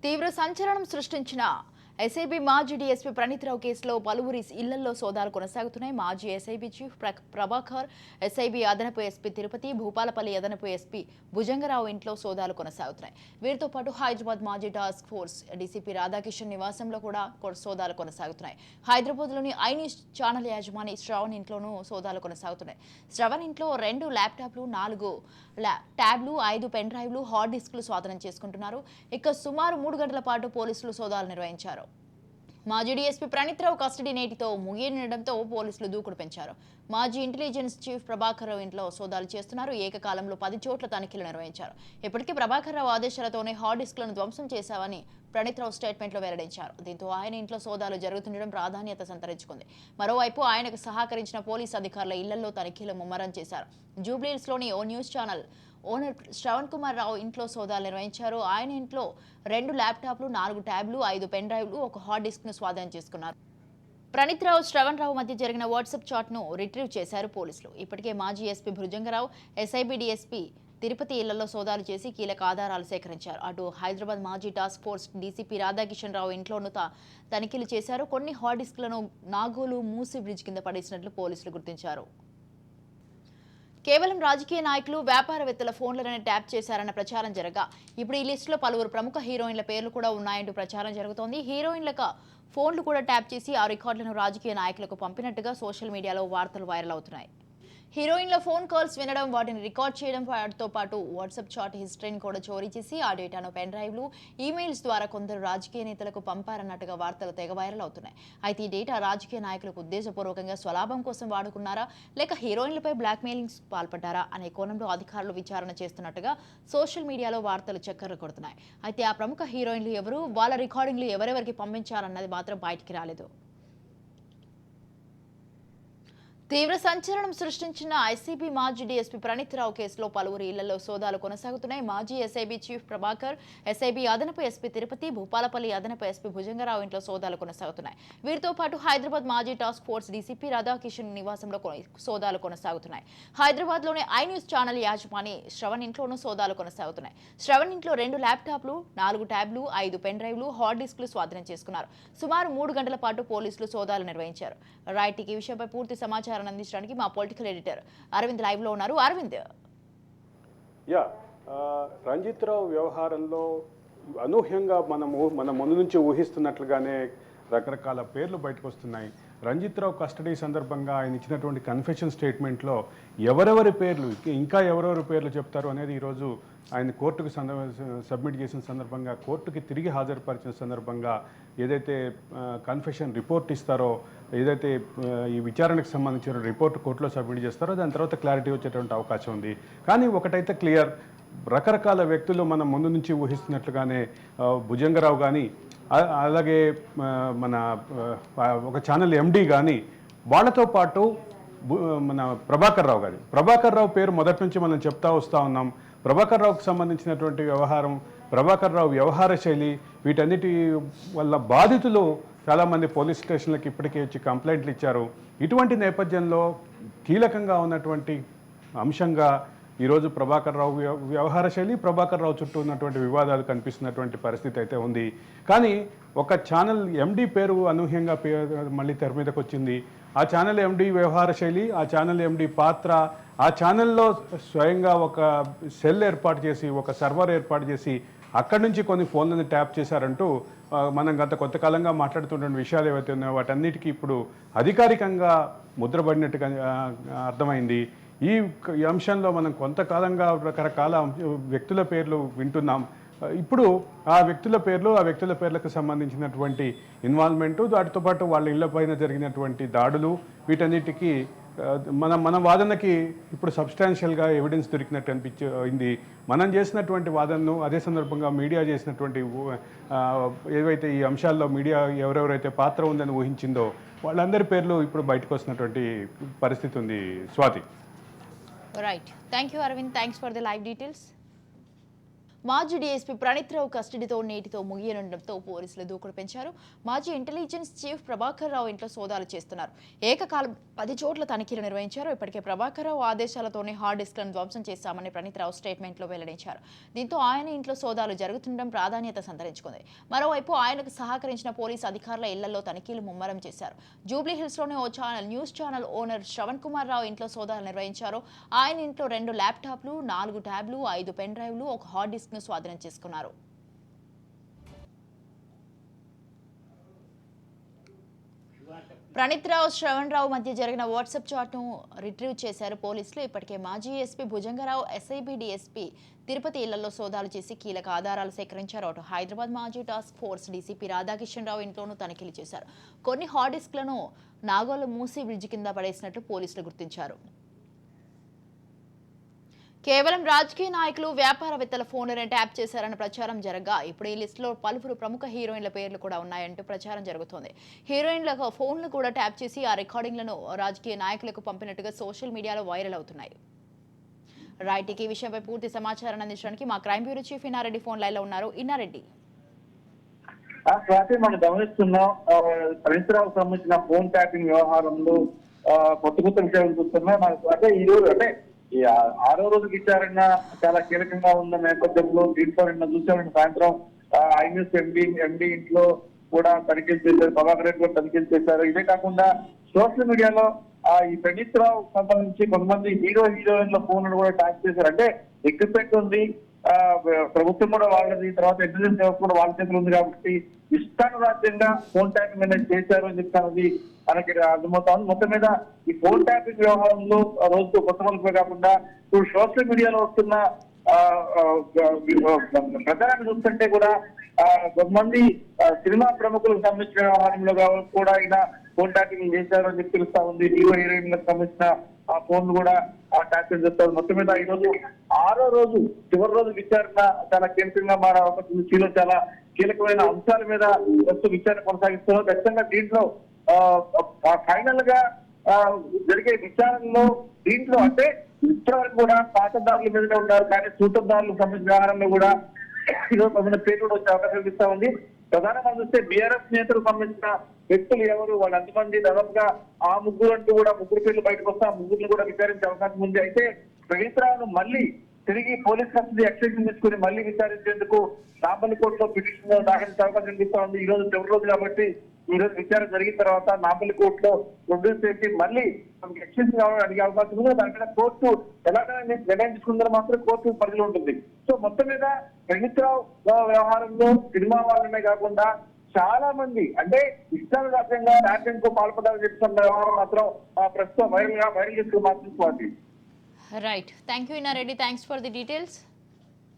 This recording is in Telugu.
తీవ్ర సంచలనం సృష్టించిన ఎస్ఐబి మాజీ డీఎస్పీ ప్రణీత్రావు కేసులో పలువురి ఇళ్లలో సోదాలు కొనసాగుతున్నాయి. మాజీ ఎస్ఐబి చీఫ్ ప్రభాకర్, ఎస్ఐబి అదనపు ఎస్పీ తిరుపతి, భూపాలపల్లి అదనపు ఎస్పీ భుజంగరావు ఇంట్లో సోదాలు కొనసాగుతున్నాయి. వీరితో పాటు హైదరాబాద్ మాజీ టాస్క్ ఫోర్స్ డీసీపీ రాధాకిషన్ నివాసంలో కూడా సోదాలు కొనసాగుతున్నాయి. హైదరాబాద్లోని ఐ న్యూస్ ఛానల్ యాజమాని శ్రవణ్ ఇంట్లోనూ సోదాలు కొనసాగుతున్నాయి. శ్రవణ్ ఇంట్లో 2 ల్యాప్టాప్లు, 4 ట్యాబ్లు, 5 పెన్ డ్రైవ్లు, హార్డ్ డిస్క్లు స్వాధీనం చేసుకుంటున్నారు. ఇక సుమారు 3 గంటల పాటు పోలీసులు సోదాలు నిర్వహించారు. మాజీ డీఎస్పీ ప్రణీత్రావు కస్టడీ నేటితో ముగియడంతో పోలీసులు దూకుడు పెంచారు. మాజీ ఇంటెలిజెన్స్ చీఫ్ ప్రభాకర్ రావు ఇంట్లో సోదాలు చేస్తున్నారు. ఏకకాలంలో 10 చోట్ల తనిఖీలు నిర్వహించారు. ఇప్పటికే ప్రభాకర్ రావు ఆదేశాలతోనే హార్డ్ డిస్క్లను ధ్వంసం చేశామని ప్రణీత్రావు స్టేట్మెంట్లో వెల్లడించారు. దీంతో ఆయన ఇంట్లో సోదాలు జరుగుతుండడం ప్రాధాన్యత సంతరించుకుంది. మరోవైపు ఆయనకు సహకరించిన పోలీసు అధికారుల ఇళ్లలో తనిఖీలు ముమ్మరం చేశారు. జూబ్లీహిల్స్లోని ఓ news channel owner Shravan Kumar Rao ఇంట్లో సోదాలు నిర్వహించారు. ఆయన ఇంట్లో 2 ల్యాప్టాప్లు, 4 ట్యాబ్లు, 5 పెన్ డ్రైవ్లు, 1 హార్డ్ డిస్క్ ను స్వాధీనం చేసుకున్నారు. ప్రణీత్రావు, శ్రవణ్ రావు మధ్య జరిగిన వాట్సాప్ చాట్ ను రిట్రీవ్ చేశారు పోలీసులు. ఇప్పటికే మాజీ SP Bhujanga Rao, SIB DSP Tirupati ఇళ్లలో సోదాలు చేసి కీలక ఆధారాలు సేకరించారు. అటు హైదరాబాద్ మాజీ టాస్క్ ఫోర్స్ డీసీపీ రాధాకిషన్ రావు ఇంట్లోనూ తనిఖీలు చేశారు. కొన్ని హార్డ్ డిస్క్లను నాగోలు మూసి బ్రిడ్జ్ కింద పడేసినట్లు పోలీసులు గుర్తించారు. కేవలం రాజకీయ నాయకులు, వ్యాపారవేత్తల ఫోన్లనే ట్యాప్ చేశారన్న ప్రచారం జరగా ఇప్పుడు ఈ లిస్టులో పలువురు ప్రముఖ హీరోయిన్ల పేర్లు కూడా ఉన్నాయంటూ ప్రచారం జరుగుతోంది. హీరోయిన్లకు ఫోన్లు కూడా ట్యాప్ చేసి ఆ రికార్డులను రాజకీయ నాయకులకు పంపినట్టుగా సోషల్ మీడియాలో వార్తలు వైరల్ అవుతున్నాయి. హీరోయిన్ల ఫోన్ కాల్స్ వినడం, వాటిని రికార్డ్ చేయడం, వాటితో పాటు వాట్సాప్ చాట్ హిస్టరీని కూడా చోరీ చేసి ఆ డేటాను పెన్ డ్రైవ్లు, ఈమెయిల్స్ ద్వారా కొందరు రాజకీయ నేతలకు పంపారన్నట్టుగా వార్తలు తెగ వైరల్ అవుతున్నాయి. అయితే ఈ డేటా రాజకీయ నాయకులకు ఉద్దేశపూర్వకంగా స్వలాభం కోసం వాడుకున్నారా, లేక హీరోయిన్లపై బ్లాక్మెయిలింగ్స్ పాల్పడ్డారా అనే కోణంలో అధికారులు విచారణ చేస్తున్నట్టుగా సోషల్ మీడియాలో వార్తలు చక్కర్లు కొడుతున్నాయి. అయితే ఆ ప్రముఖ హీరోయిన్లు ఎవరు, వాళ్ళ రికార్డింగ్లు ఎవరెవరికి పంపించారన్నది మాత్రం బయటికి రాలేదు. తీవ్ర సంచలనం సృష్టించిన ఐసీబీ మాజీ డీఎస్పీ ప్రణీత్రావు కేసులో పలువురు ఇళ్లలో సోదాలు కొనసాగుతున్నాయి. మాజీ ఎస్ఐబీ చీఫ్ ప్రభాకర్, ఎస్ఐబీ అదనపు ఎస్పీ తిరుపతి, భూపాలపల్లి అదనపు ఎస్పీ భుజంగరావు ఇంట్లో సోదాలు కొనసాగుతున్నాయి. వీరితో పాటు హైదరాబాద్ మాజీ టాస్క్ ఫోర్స్ డీసీపీ రాధాకిషన్ నివాసంలో సోదాలు కొనసాగుతున్నాయి. హైదరాబాద్లోని ఐ న్యూస్ ఛానల్ యాజమాని శ్రవణ్ ఇంట్లోనూ సోదాలు కొనసాగుతున్నాయి. శ్రవణ్ ఇంట్లో 2 ల్యాప్టాప్లు, 4 ట్యాబ్లు, 5 పెన్ డ్రైవ్లు, హార్డ్ డిస్క్లు స్వాధీనం చేసుకున్నారు. సుమారు 3 గంటల పాటు పోలీసులు సోదాలు నిర్వహించారు. రైట్, ఈ విషయంపై పూర్తి సమాచారం అందించడానికి మా పొలిటికల్ ఎడిటర్ అరవింద్ లైవ్ లో ఉన్నారు. అరవింద్, రంజిత్ రావు వ్యవహారంలో అనూహ్యంగా మన ముందు నుంచి ఊహిస్తున్నట్లుగానే రకరకాల పేర్లు బయటకు వస్తున్నాయి. రంజిత్ రావు కస్టడీ సందర్భంగా ఆయన ఇచ్చినటువంటి కన్ఫెషన్ స్టేట్మెంట్లో ఎవరెవరి పేర్లు, ఇంకా ఎవరెవరి పేర్లు చెప్తారు అనేది ఈరోజు ఆయన కోర్టుకు సబ్మిట్ చేసిన సందర్భంగా, కోర్టుకి తిరిగి హాజరుపరిచిన సందర్భంగా ఏదైతే కన్ఫెషన్ రిపోర్ట్ ఇస్తారో, ఏదైతే ఈ విచారణకు సంబంధించిన రిపోర్ట్ కోర్టులో సబ్మిట్ చేస్తారో దాని తర్వాత క్లారిటీ వచ్చేటువంటి అవకాశం ఉంది. కానీ ఒకటైతే క్లియర్, రకరకాల వ్యక్తులు మనం ముందు నుంచి ఊహిస్తున్నట్లుగానే భుజంగరావు కానీ, అలాగే మన ఒక ఛానల్ ఎండి కానీ, వాళ్ళతో పాటు మన ప్రభాకర్ రావు పేరు మొదటి నుంచి మనం చెప్తా వస్తూ ఉన్నాం. ప్రభాకర్ రావుకు సంబంధించినటువంటి వ్యవహారం, ప్రభాకర్ రావు వ్యవహార శైలి, వీటన్నిటి వల్ల బాధితులు చాలామంది పోలీస్ స్టేషన్లకు ఇప్పటికే వచ్చి కంప్లైంట్లు ఇచ్చారు. ఇటువంటి నేపథ్యంలో కీలకంగా ఉన్నటువంటి అంశంగా ఈరోజు ప్రభాకర్ రావు వ్యవహార శైలి, ప్రభాకర్ రావు చుట్టూ ఉన్నటువంటి వివాదాలు కనిపిస్తున్నటువంటి పరిస్థితి అయితే ఉంది. కానీ ఒక ఛానల్ ఎండి పేరు అనూహ్యంగా మళ్ళీ తెర మీదకి వచ్చింది. ఆ ఛానల్ ఎండి వ్యవహార శైలి, ఆ ఛానల్ ఎండి పాత్ర, ఆ ఛానల్లో స్వయంగా ఒక సెల్ ఏర్పాటు చేసి, ఒక సర్వర్ ఏర్పాటు చేసి అక్కడి నుంచి కొన్ని ఫోన్లను ట్యాప్ చేశారంటూ మనం గత కొంతకాలంగా మాట్లాడుతున్న విషయాలు ఏవైతే ఉన్నాయో వాటన్నిటికీ ఇప్పుడు అధికారికంగా ముద్రపడినట్టుగా అర్థమైంది. ఈ అంశంలో మనం కొంతకాలంగా రకరకాల వ్యక్తుల పేర్లు వింటున్నాం. ఇప్పుడు ఆ వ్యక్తుల పేర్లకు సంబంధించినటువంటి ఇన్వాల్వ్మెంటు, వాటితో పాటు వాళ్ళ ఇళ్లపైన జరిగినటువంటి దాడులు, వీటన్నిటికీ మన వాదనకి ఇప్పుడు సబ్స్టాన్షియల్గా ఎవిడెన్స్ దొరికినట్టు అనిపించింది. మనం చేసినటువంటి వాదనను అదే సందర్భంగా మీడియా చేసినటువంటి ఏవైతే ఈ అంశాల్లో మీడియా ఎవరెవరైతే పాత్ర ఉందని ఊహించిందో వాళ్ళందరి పేర్లు ఇప్పుడు బయటకు వస్తున్నటువంటి పరిస్థితి ఉంది. Swathi. Right, thank you Aravind, thanks for the live details. మాజీ డీఎస్పీ ప్రణీత్ రావు కస్టడీతో నేటితో ముగియనుండటంతో పోలీసులు దూకుడు పెంచారు. మాజీ ఇంటెలిజెన్స్ చీఫ్ ప్రభాకర్ రావు ఇంట్లో సోదాలు చేస్తున్నారు. ఏకకాలం 10 చోట్ల తనిఖీలు నిర్వహించారు. ఇప్పటికే ప్రభాకర్ రావు ఆదేశాలతోనే హార్డ్ డిస్క్లను ధ్వంసం చేశామని ప్రణీత్ రావు స్టేట్మెంట్లో వెల్లడించారు. దీంతో ఆయన ఇంట్లో సోదాలు జరుగుతుండడం ప్రాధాన్యత సంతరించుకుంది. మరోవైపు ఆయనకు సహకరించిన పోలీసు అధికారుల ఇళ్లలో తనిఖీలు ముమ్మరం చేశారు. జూబ్లీ హిల్స్లోని ఓ news channel owner Shravan Kumar Rao ఇంట్లో సోదాలు నిర్వహించారు. ఆయన ఇంట్లో 2 ల్యాప్టాప్లు, 4 ట్యాబ్లు, 5 పెన్ డ్రైవ్లు, ఒక హార్డ్ డిస్క్ ను స్వాధీనం చేసుకున్నారు. ప్రణీత్ రావు, శ్రవణ్ రావు మధ్య జరిగిన వాట్సాప్ చాట్ను రిట్రీవ్ చేశారు పోలీసులు. ఇప్పటికే మాజీ SP Bhujanga Rao, SIB DSP Tirupati ఇళ్లలో సోదాలు చేసి కీలక ఆధారాలు సేకరించారు. అటు హైదరాబాద్ మాజీ టాస్క్ ఫోర్స్ డీసీపీ రాధాకిషన్ రావు ఇంట్లోనూ తనిఖీలు చేశారు. కొన్ని హార్డ్ డిస్క్లను నాగోలు మూసి బ్రిడ్జి కింద పడేసినట్టు పోలీసులు గుర్తించారు. కేవలం రాజకీయ నాయకులు, వ్యాపారవేత్తల ఫోన్లను ట్యాప్ చేశారన్న ప్రచారం జరగగా ఇప్పుడు ఈ లిస్టులో పలువురు ప్రముఖ హీరోయిన్ల పేర్లు కూడా ఉన్నాయంటూ ప్రచారం జరుగుతోంది. హీరోయిన్ల ఫోన్లు కూడా ట్యాప్ చేసి ఆ రికార్డింగ్లను రాజకీయ నాయకులకు పంపినట్టుగా సోషల్ మీడియాలో వైరల్ అవుతున్నాయి. రైట్, ఈ విషయంపై పూర్తి సమాచారం అందించడానికి మా crime bureau chief Inna Reddy phone line లో ఉన్నారు. ఇన్నారెడ్డి, మనం గమనిస్తున్నాం ప్రణీత్ రావుకు సంబంధించిన ఫోన్ ట్యాపింగ్ వ్యవహారంలో కొత్త కొత్త విషయాలు చూస్తున్నాం. అంటే ఈ రోజు అంటే ఈ 6వ రోజు విచారణ చాలా కీలకంగా ఉన్న నేపథ్యంలో దీంట్లో నిన్న చూసామని సాయంత్రం ఐన్యూస్ ఎండి ఇంట్లో కూడా తనిఖీలు చేశారు. ప్రభాకర్ రెడ్డి కూడా తనిఖీలు చేశారు. ఇదే కాకుండా సోషల్ మీడియాలో ఈ ప్రణీత్ రావు సంబంధించి కొంతమంది హీరోయిన్ల ఫోన్లను కూడా ట్యాప్ చేశారు. అంటే ఎక్విప్మెంట్ ఉంది, ప్రభుత్వం కూడా వాళ్ళది, తర్వాత ఇంటెలిజెన్స్ వ్యవస్థ కూడా వాళ్ళ చేతులు ఉంది కాబట్టి ఇష్టానురాజ్యంగా ఫోన్ ట్యాపింగ్ అనేది చేశారు అని చెప్తానది మనకి అర్థమవుతాను. మొత్తం మీద ఈ ఫోన్ ట్యాపింగ్ వ్యవహారంలో రోజుతో కొత్త మలుపులే కాకుండా ఇప్పుడు సోషల్ మీడియాలో వస్తున్న ప్రచారాన్ని చూస్తుంటే కూడా కొంతమంది సినిమా ప్రముఖులకు సంబంధించిన వ్యవహారంలో కూడా ఈయన ఫోన్ ట్యాపింగ్ చేశారు అని చెప్పి తెలుస్తా ఉంది. హీరోయిన్లకు సంబంధించిన ఆ ఫోన్ కూడా ట్యాపింగ్ చేస్తారు. మొత్తం మీద ఈ రోజు 6వ రోజు చివరి రోజు విచారణ చాలా కీలకంగా మారవచ్చింది. చాలా కీలకమైన అంశాల మీద వస్తూ విచారణ కొనసాగిస్తున్నారు. ఖచ్చితంగా దీంట్లో ఫైనల్ గా జరిగే విచారణలో దీంట్లో అంటే ఇప్పటివరకు కూడా పాతదారుల మీదనే ఉన్నారు, కానీ సూత్రధారులకు సంబంధించిన వ్యవహారంలో కూడా ఈరోజు కొంత పేరు కూడా వచ్చే అవకాశం కనిపిస్తా ఉంది. ప్రధానంగా చూస్తే బీఆర్ఎస్ నేతలకు సంబంధించిన వ్యక్తులు ఎవరు, వాళ్ళు ఎంతమంది, దాదాపుగా ఆ ముగ్గురు అంటూ కూడా ముగ్గురు పేర్లు బయటకు వస్తే ఆ ముగ్గురిని కూడా విచారించే అవకాశం ఉంది. అయితే ప్రణీత్ రావును మళ్ళీ తిరిగి పోలీస్ కస్టడీ ఎక్స్టెన్షన్ తీసుకుని మళ్ళీ విచారించేందుకు నాంపల్లి కోర్టులో పిటిషన్ దాఖలు అవకాశం కనిపిస్తా ఉంది. ఈ రోజు చివరి రోజు కాబట్టి ఈ రోజు విచారణ జరిగిన తర్వాత నాంపల్లి కోర్టులో ప్రొడ్యూస్ చేసి మళ్ళీ ఎక్స్టెన్షన్ కావాలని అడిగే అవకాశం ఉంది. దానికన్నా కోర్టు ఎలాగైనా నిర్ణయం తీసుకుందని మాత్రం కోర్టు పరిధిలో ఉంటుంది. సో మొత్తం మీద ప్రణీత్ రావు వ్యవహారంలో సినిమా వాళ్ళనే కాకుండా చాలా మంది అంటే ఇష్టానుసారంగా నాట్యంకు పాల్పడాలని చెప్తున్న వ్యవహారం మాత్రం ప్రస్తుతం వైరల్ చేసుకుని మాత్రం right, thank you Inna Reddy, thanks for the details.